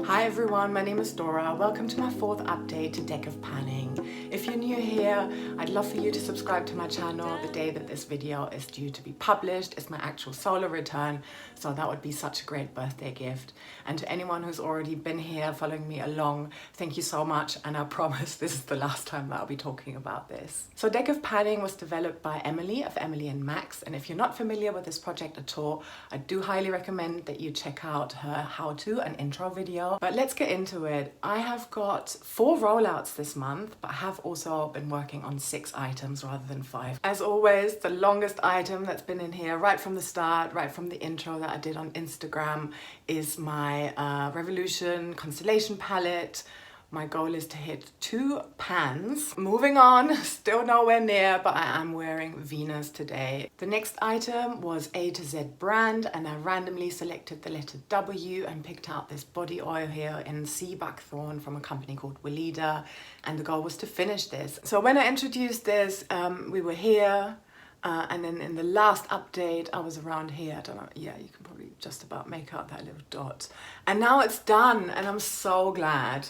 Hi everyone, my name is Dora. Welcome to my fourth update to Deck of Panning. If you're new here, I'd love for you to subscribe to my channel the day that this video is due to be published. It's my actual solo return, so that would be such a great birthday gift. And to anyone who's already been here following me along, thank you so much, and I promise this is the last time that I'll be talking about this. So Deck of Panning was developed by Emily of Emily and Max, and if you're not familiar with this project at all, I do highly recommend that you check out her how-to and intro video. But let's get into it. I have got 4 rollouts this month, but I have also been working on 6 items rather than 5. As always, the longest item that's been in here right from the start, right from the intro that I did on Instagram, is my Revolution Constellation palette. My goal is to hit 2 pans. Moving on, still nowhere near, but I am wearing Venus today. The next item was A to Z brand, and I randomly selected the letter W and picked out this body oil here in sea buckthorn from a company called Weleda, and the goal was to finish this. So when I introduced this, we were here, and then in the last update, I was around here. I don't know, yeah, you can probably just about make out that little dot. And now it's done, and I'm so glad,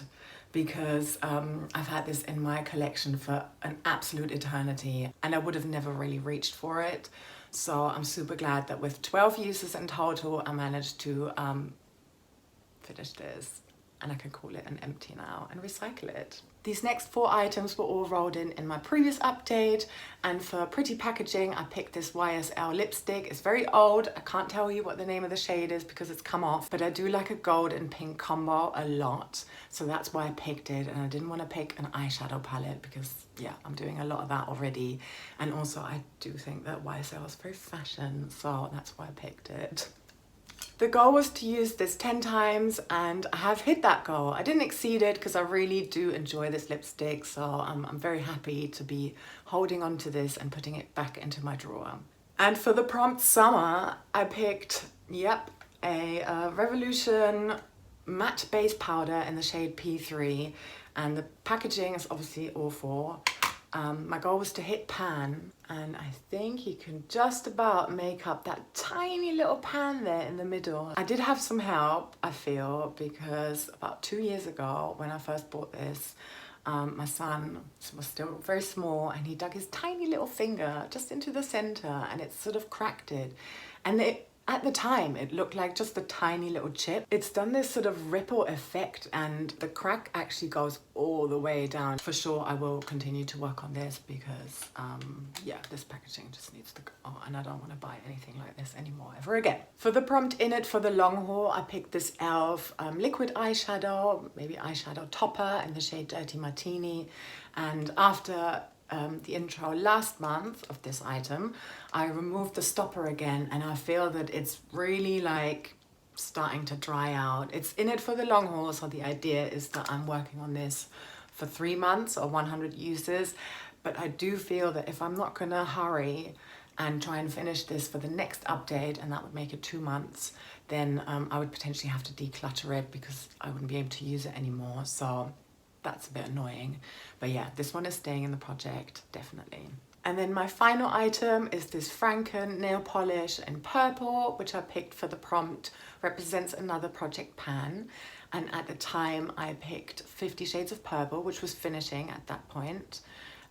because I've had this in my collection for an absolute eternity and I would have never really reached for it. So I'm super glad that with 12 uses in total, I managed to finish this, and I can call it an empty now and recycle it. These next 4 items were all rolled in my previous update, and for pretty packaging I picked this YSL lipstick. It's very old, I can't tell you what the name of the shade is because it's come off, but I do like a gold and pink combo a lot, so that's why I picked it. And I didn't want to pick an eyeshadow palette because yeah, I'm doing a lot of that already, and also I do think that YSL is very fashion, so that's why I picked it. The goal was to use this 10 times, and I have hit that goal. I didn't exceed it because I really do enjoy this lipstick, so I'm very happy to be holding on to this and putting it back into my drawer. And for the prompt summer, I picked, yep, a Revolution matte base powder in the shade P3, and the packaging is obviously awful. My goal was to hit pan, and I think you can just about make up that tiny little pan there in the middle. I did have some help, I feel, because about 2 years ago when I first bought this, my son was still very small, and he dug his tiny little finger just into the center and it sort of cracked it. And at the time, it looked like just a tiny little chip. It's done this sort of ripple effect, and the crack actually goes all the way down. For sure, I will continue to work on this because, yeah, this packaging just needs to go, and I don't want to buy anything like this anymore ever again. For the prompt in it for the long haul, I picked this e.l.f. liquid eyeshadow, maybe eyeshadow topper in the shade Dirty Martini, and after the intro last month of this item, I removed the stopper again, and I feel that it's really like starting to dry out. It's in it for the long haul, so the idea is that I'm working on this for 3 months or 100 uses, but I do feel that if I'm not gonna hurry and try and finish this for the next update, and that would make it 2 months, then I would potentially have to declutter it because I wouldn't be able to use it anymore. So that's a bit annoying, but yeah, this one is staying in the project, definitely. And then my final item is this Franken nail polish in purple, which I picked for the prompt, represents another project pan. And at the time I picked 50 Shades of Purple, which was finishing at that point.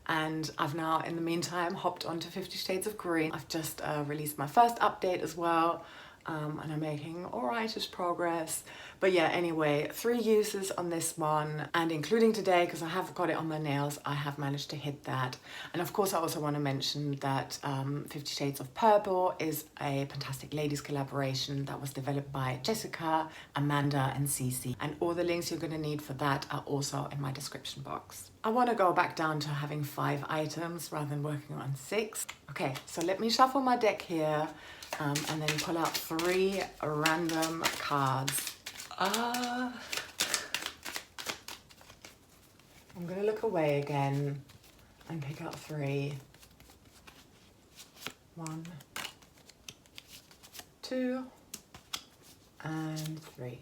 And I've now, in the meantime, hopped onto 50 Shades of Green. I've just released my first update as well. And I'm making alright-ish progress. But yeah, anyway, 3 uses on this one, and including today, because I have got it on my nails, I have managed to hit that. And of course, I also want to mention that 50 Shades of Purple is a Pantastic Ladies collaboration that was developed by Jessica, Amanda, and Cece. And all the links you're going to need for that are also in my description box. I want to go back down to having 5 items rather than working on 6. Okay, so let me shuffle my deck here. And then pull out 3 random cards. I'm gonna look away again and pick out 3. 1, 2, and 3.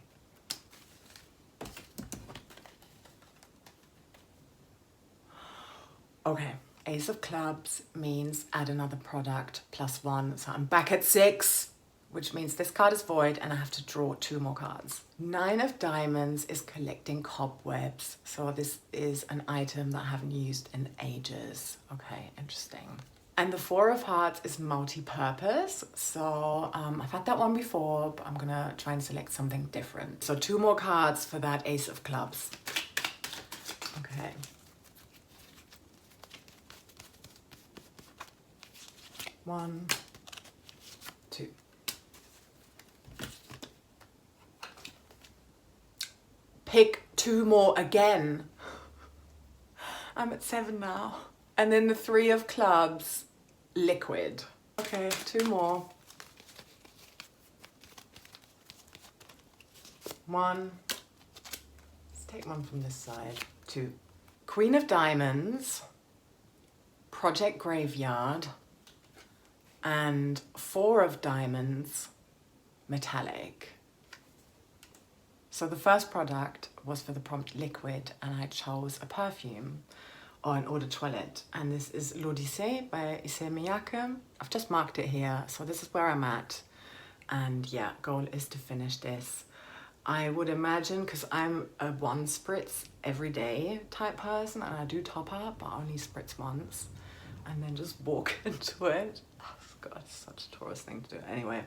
Okay. Ace of Clubs means add another product +1, so I'm back at 6. which means this card is void and I have to draw 2 more cards. 9 of diamonds is collecting cobwebs. So this is an item that I haven't used in ages. Okay, interesting. And the 4 of hearts is multi-purpose. So I've had that one before, but I'm gonna try and select something different. So 2 more cards for that ace of clubs. Okay. One, 2. Pick 2 more again. I'm at 7 now. And then the 3 of clubs, liquid. Okay, 2 more. 1. Let's take one from this side. 2. Queen of diamonds, project graveyard, and 4 of diamonds, metallic. So the first product was for the prompt liquid, and I chose a perfume or an eau de toilette, and this is L'Odyssée by Cece Miyake. I've just marked it here, so this is where I'm at, and yeah, goal is to finish this. I would imagine, because I'm a 1 spritz every day type person, and I do top up, but I only spritz once and then just walk into it. Oh God, it's such a Taurus thing to do. Anyway,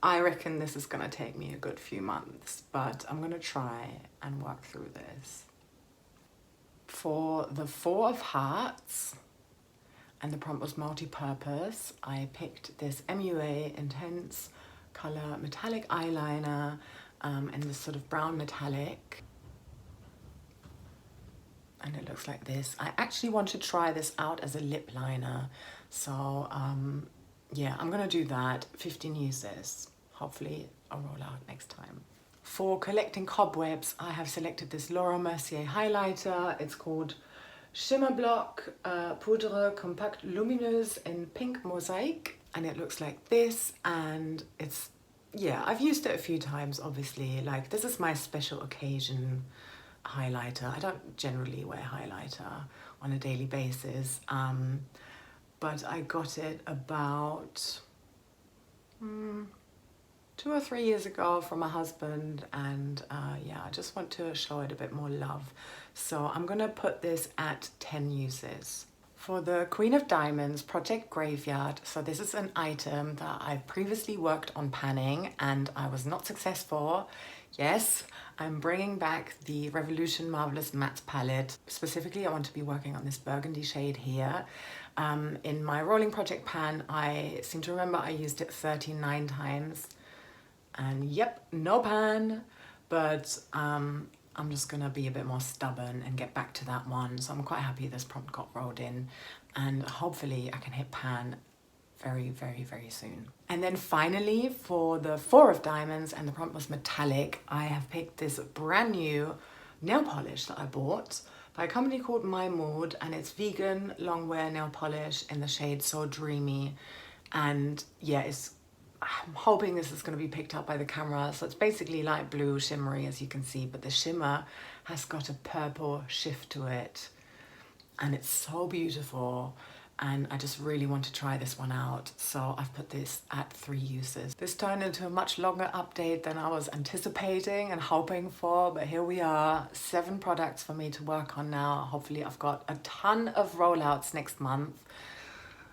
I reckon this is gonna take me a good few months, but I'm gonna try and work through this. For the 4 of hearts, and the prompt was multi-purpose, I picked this MUA Intense Color Metallic Eyeliner in this sort of brown metallic. And it looks like this. I actually want to try this out as a lip liner. So yeah, I'm gonna do that. 15 uses. Hopefully I'll roll out next time. For collecting cobwebs, I have selected this Laura Mercier highlighter. It's called Shimmer Block Poudre Compact Lumineuse in Pink Mosaic. And it looks like this, and it's, yeah, I've used it a few times, obviously. Like, this is my special occasion highlighter. I don't generally wear highlighter on a daily basis, but I got it about 2 or 3 years ago from my husband, and yeah, I just want to show it a bit more love. So I'm gonna put this at 10 uses. For the Queen of Diamonds, Project Graveyard, so this is an item that I previously worked on panning and I was not successful. Yes, I'm bringing back the Revolution Marvelous Matte Palette. Specifically, I want to be working on this burgundy shade here. In my rolling project pan, I seem to remember I used it 39 times. And yep, no pan, but I'm just gonna be a bit more stubborn and get back to that one. So I'm quite happy this prompt got rolled in, and hopefully I can hit pan very, very, very soon. And then finally, for the 4 of diamonds, and the prompt was metallic, I have picked this brand new nail polish that I bought by a company called My Mood, and it's vegan long wear nail polish in the shade So Dreamy. And yeah, I'm hoping this is going to be picked up by the camera. So it's basically light blue, shimmery, as you can see, but the shimmer has got a purple shift to it, and it's so beautiful. And I just really want to try this one out, so I've put this at 3 uses. This turned into a much longer update than I was anticipating and hoping for, but here we are, 7 products for me to work on now. Hopefully I've got a ton of rollouts next month.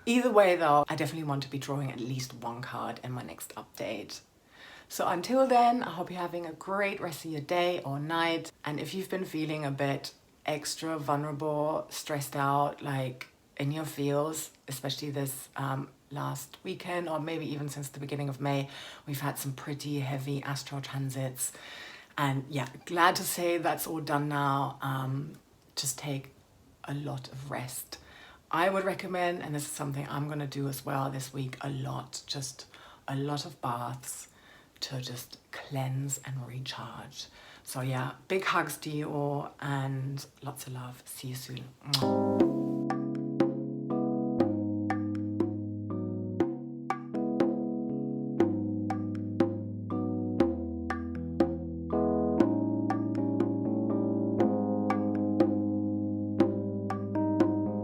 Either way though, I definitely want to be drawing at least 1 card in my next update. So until then, I hope you're having a great rest of your day or night. And if you've been feeling a bit extra vulnerable, stressed out, like in your feels, especially this last weekend, or maybe even since the beginning of May, we've had some pretty heavy astral transits. And yeah, glad to say that's all done now. Just take a lot of rest. I would recommend, and this is something I'm gonna do as well this week, just a lot of baths to just cleanse and recharge. So yeah, big hugs to you all and lots of love. See you soon.